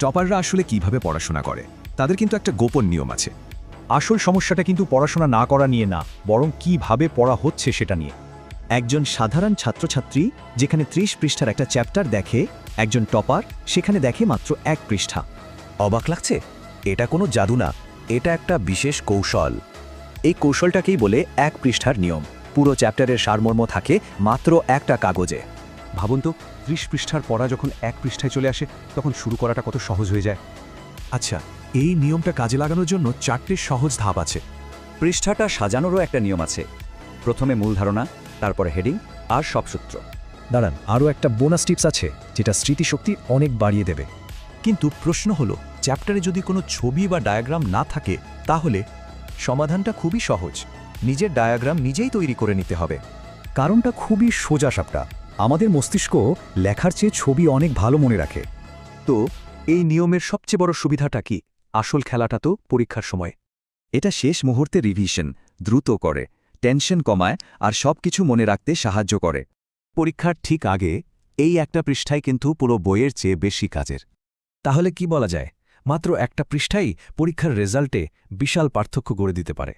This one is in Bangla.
টপাররা আসলে কিভাবে পড়াশোনা করে তাদের কিন্তু একটা গোপন নিয়ম আছে। আসল সমস্যাটা কিন্তু পড়াশোনা না করা নিয়ে না, বরং কিভাবে পড়া হচ্ছে সেটা নিয়ে। একজন সাধারণ ছাত্রছাত্রী যেখানে ৩০ পৃষ্ঠার একটা চ্যাপ্টার দেখে, একজন টপার সেখানে দেখে মাত্র ১ পৃষ্ঠা। অবাক লাগছে? এটা কোনো জাদু না, এটা একটা বিশেষ কৌশল। এই কৌশলটাকেই বলে ১ পৃষ্ঠার নিয়ম। পুরো চ্যাপ্টারের সারমর্ম থাকে মাত্র একটা কাগজে। ভাবুন তো, ৩০ পৃষ্ঠার পড়া যখন ১ পৃষ্ঠায় চলে আসে, তখন শুরু করাটা কত সহজ হয়ে যায়। আচ্ছা, এই নিয়মটা কাজে লাগানোর জন্য ৪টি সহজ ধাপ আছে। পৃষ্ঠাটা সাজানোরও একটা নিয়ম আছে। প্রথমে মূল ধারণা, তারপরে হেডিং আর সব সূত্র। দাঁড়ান, আরও একটা বোনাস টিপস আছে যেটা স্মৃতিশক্তি অনেক বাড়িয়ে দেবে। কিন্তু প্রশ্ন হলো, চ্যাপ্টারে যদি কোনো ছবি বা ডায়াগ্রাম না থাকে তাহলে? সমাধানটা খুবই সহজ। নিজের ডায়াগ্রাম নিজেই তৈরি করে নিতে হবে। কারণটা খুবই সোজা সাপটা। আমাদের মস্তিষ্ক লেখার চেয়ে ছবি অনেক ভালো মনে রাখে। তো এই নিয়মের সবচেয়ে বড় সুবিধাটা কি? আসল খেলাটা তো পরীক্ষার সময়। এটা শেষ মুহূর্তে রিভিশন দ্রুত করে, টেনশন কমায় আর সবকিছু মনে রাখতে সাহায্য করে। পরীক্ষার ঠিক আগে এই একটা পৃষ্ঠাই কিন্তু পুরো বইয়ের চেয়ে বেশি কাজের। তাহলে কি বলা যায়? মাত্র একটা পৃষ্ঠাই পরীক্ষার রেজাল্টে বিশাল পার্থক্য গড়ে দিতে পারে।